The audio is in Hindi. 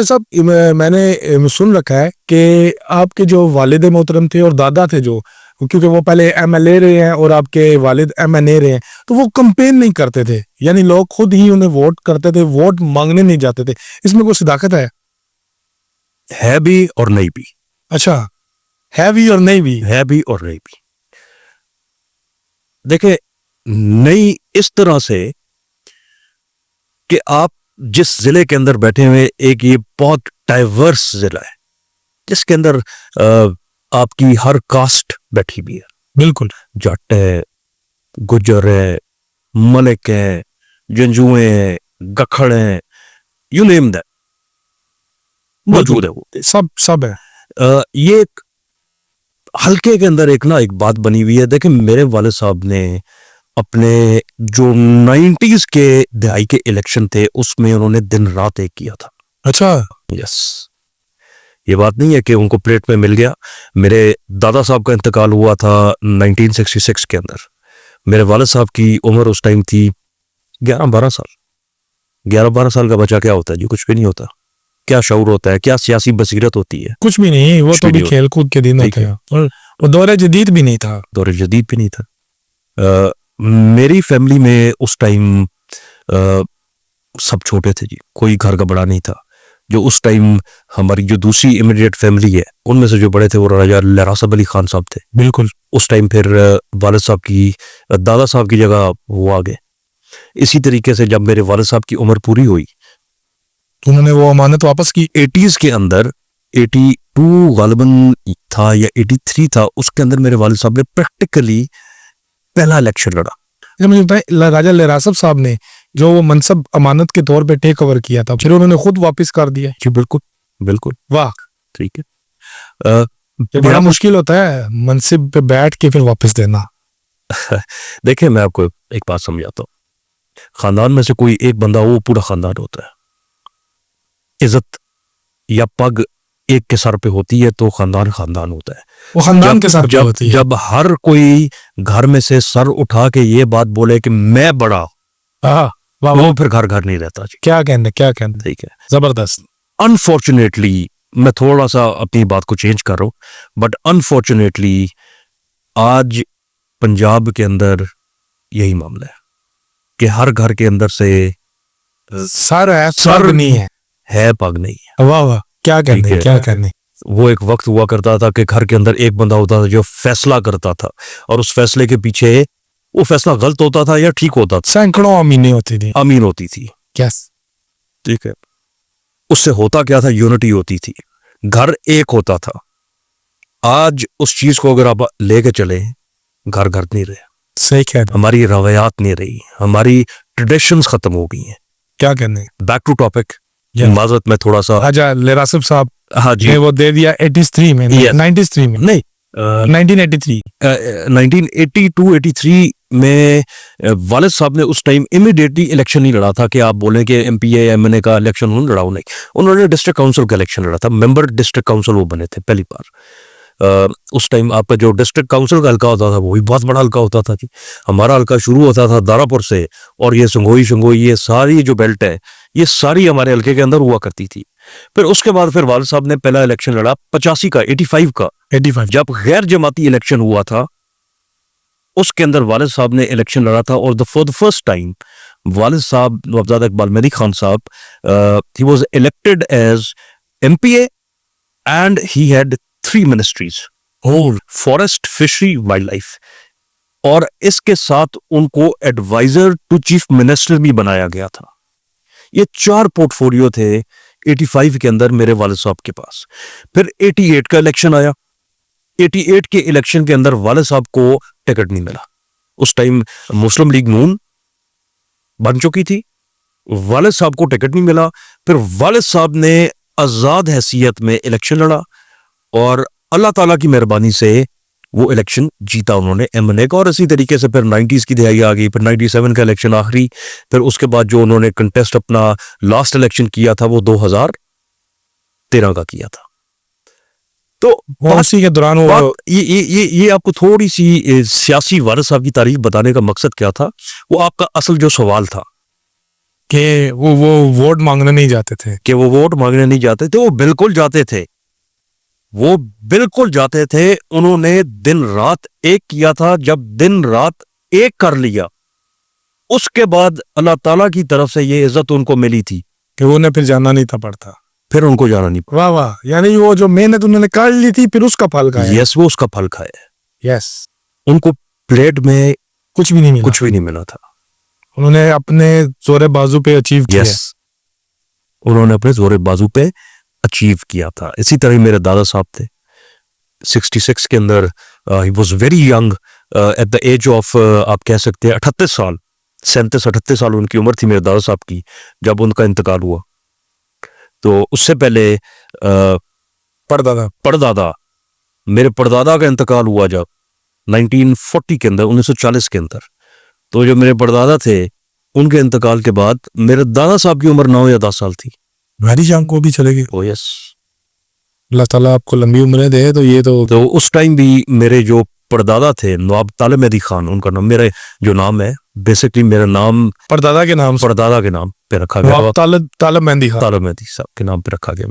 वाले साहब मैंने सुन रखा है कि आपके जो वालिद मोहतरम थे और दादा थे जो, क्योंकि वो पहले एमएलए रहे हैं और आपके वालिद एमएनए रहे हैं, तो वो कंपेन नहीं करते थे, यानी लोग खुद ही उन्हें वोट करते थे, वोट मांगने नहीं जाते थे। इसमें कोई सदाकत है भी और नहीं भी। अच्छा, है भी और नहीं भी। है भी और नहीं भी। देखे, नहीं इस तरह से कि आप जिस जिले के अंदर बैठे हुए, एक ये बहुत डाइवर्स जिला है जिसके अंदर आपकी हर कास्ट बैठी भी है। बिल्कुल। जट है, गुजर है, मलिक है, जंजुए हैं, गखड़ हैं, यू नेम दैट, मौजूद है वो, सब है। ये एक हल्के के अंदर एक बात बनी हुई है। देखें, मेरे वाले साहब ने अपने जो 90s के दहाई के इलेक्शन थे उसमें उन्होंने दिन रात एक किया था। अच्छा। यस, ये बात नहीं है कि उनको प्लेट में मिल गया। मेरे दादा साहब का इंतकाल हुआ था 1966 के अंदर। मेरे वाले साहब की उम्र उस टाइम थी 11-12 साल। 11-12 साल का बच्चा क्या होता है जी? कुछ भी नहीं होता। क्या शऊर होता है, क्या सियासी बसीरत होती है? कुछ भी नहीं। वो तो भी खेल कूद के दिन होते हैं, और वो दौरे जदीद भी नहीं था। दौरे जदीद भी नहीं था। मेरी फैमिली में उस टाइम सब छोटे थे जी, कोई घर का बड़ा नहीं था। जो उस टाइम हमारी जो दूसरी इमीडिएट फैमिली है उनमें से जो बड़े थे वो राजा लहरासब अली खान साहब थे। बिल्कुल। उस टाइम फिर वालिद साहब की, दादा साहब की जगह वो आ गए। इसी तरीके से जब मेरे वालिद साहब की उम्र पूरी हुई तो उन्होंने वो अमानत वापस की। 80s के अंदर, 82 गालिबन था या 83 था, उसके अंदर मेरे वालिद साहब ने प्रैक्टिकली पहला इलेक्शन लड़ा। मुझे बताएं, राजा लहरासब साहब ने जो वो मनसब अमानत के तौर पे टेक ओवर किया था, फिर उन्होंने खुद वापस कर दिया। जी बिल्कुल बिल्कुल। वाह, ठीक है। बड़ा मुश्किल होता है मनसिब पे बैठ के फिर वापस देना। देखिए, मैं आपको एक बात समझाता हूँ। खानदान में से कोई एक बंदा, वो पूरा खानदान होता है। इज्जत या पग एक के सर पे होती है तो खानदान खानदान होता है। वो खानदान के सर पे होती है। जब हर कोई घर में से सर उठा के ये बात बोले कि मैं बड़ा, वो फिर घर घर नहीं रहता जी। क्या कहने। ठीक है, जबरदस्त। अनफॉर्चुनेटली, मैं थोड़ा सा अपनी बात को चेंज कर रहा हूं, बट अनफॉर्चुनेटली आज पंजाब के अंदर यही मामला है कि हर घर के अंदर से सर है, सर नहीं है पग नहीं है। वाह वाह, क्या कहने। वो एक वक्त हुआ करता था कि घर के अंदर एक बंदा होता था जो फैसला करता था, और उस फैसले के पीछे वो फैसला गलत होता था या ठीक होता था, सैकड़ों अमीनें होती थी। यस, ठीक है। उससे होता क्या था? यूनिटी होती थी, घर एक होता था। आज उस चीज को अगर आप लेके चले, घर घर नहीं रहे। सही कह रहे। हमारी रवायात नहीं रही, हमारी ट्रेडिशंस खत्म हो गई हैं। क्या कहने। बैक टू टॉपिक, माजरत में थोड़ा सा। राजा लहरासब साहब, हाँ जी, वो दे दिया 83 में, 93 में नहीं, 1983, 1982-83 में वालिद साहब ने उस टाइम इमीडिएटली इलेक्शन नहीं लड़ा था कि आप बोलें कि एमपीए एमएनए का इलेक्शन उन्होंने लड़ा। नहीं, उन्होंने डिस्ट्रिक्ट काउंसिल का इलेक्शन लड़ा था। मेंबर डिस्ट्रिक्ट काउंसिल वो बने थे पहली बार। उस टाइम आपका जो डिस्ट्रिक्ट काउंसिल का हल्का होता था वो भी बहुत बड़ा हल्का होता था जी। हमारा हल्का शुरू होता था दारापुर से, और ये संगोई ये सारी जो बेल्ट है ये सारी हमारे हल्के के अंदर हुआ करती थी। फिर उसके बाद फिर वालिद साहब ने पहला इलेक्शन लड़ा 85 का, 85 जब गैर जमाती इलेक्शन हुआ था, उसके अंदर वालिद साहब ने इलेक्शन लड़ा था। और फॉर द फर्स्ट टाइम वालिद साहब, Nawabzada Iqbal Mehdi Khan Sahab, he was elected as MPA and he had 3 ministries, forest, fishery, wild life, और इसके साथ उनको एडवाइजर टू चीफ मिनिस्टर भी बनाया गया था। ये 4 पोर्टफोलियो थे 85 के अंदर मेरे वालिद साहब के पास। फिर 88 का इलेक्शन आया। 88 के इलेक्शन के अंदर वालिद साहब को टिकट नहीं मिला। उस टाइम मुस्लिम लीग नून बन चुकी थी, वालिद साहब को टिकट नहीं मिला। फिर वालिद साहब ने आजाद हैसियत में इलेक्शन लड़ा, और अल्लाह ताला की मेहरबानी से वो इलेक्शन जीता उन्होंने एमएनए का। और इसी तरीके से फिर 90s की दिहाई आ गई, फिर 97 का इलेक्शन आखिरी, फिर उसके बाद जो उन्होंने कंटेस्ट अपना लास्ट इलेक्शन किया था वो 2013 का किया था। तो उसी के दौरान वो ये आपको थोड़ी सी सियासी वारिस साहब की तारीख बताने का मकसद क्या था, वो आपका असल जो सवाल था कि वो वोट मांगने नहीं जाते थे। कि वो वोट मांगने नहीं जाते थे, वो बिल्कुल जाते थे, वो बिल्कुल जाते थे। उन्होंने दिन रात एक किया था। जब दिन रात एक कर लिया, उसके बाद अल्लाह ताला की तरफ से ये इज्जत उनको मिली थी, कि उन्हें फिर जाना नहीं था पड़ता। फिर उनको जाना नहीं वाह वाह, यानी वो जो मेहनत उन्होंने कर ली थी फिर उसका फल पड़ा। खाया। यस, वो उसका फल खाया। यस, उनको प्लेट में कुछ भी नहीं मिला, कुछ भी नहीं मिला था। उन्होंने अपने जोरे बाजू पे अचीव किया। यस, उन्होंने अपने जोरे बाजू पे अचीव किया था। इसी तरह ही मेरे दादा साहब थे 66 के अंदर। He was very young at the age of, आप कह सकते हैं 38 साल, 37-38 साल उनकी उम्र थी मेरे दादा साहब की जब उनका इंतकाल हुआ। तो उससे पहले परदादा परदादा, मेरे परदादा का इंतकाल हुआ जब 1940 के अंदर, 1940 के अंदर। तो जो मेरे परदादा थे उनके इंतकाल के बाद मेरे दादा साहब की उम्र 9 या 10 साल थी। मेरी जान को भी चलेगी। ओ यस। अल्लाह ताला आपको लंबी उम्रें दे। तो ये तो उस टाइम भी मेरे जो परदादा थे नवाब तालिब मेहदी खान, उनका नाम, मेरा जो नाम है बेसिकली मेरा नाम परदादा के नाम से परदादा के नाम पे रखा गया। नवाब तालिब मेहदी खान। तालिब मेहदी साहब के नाम पे रखा गया।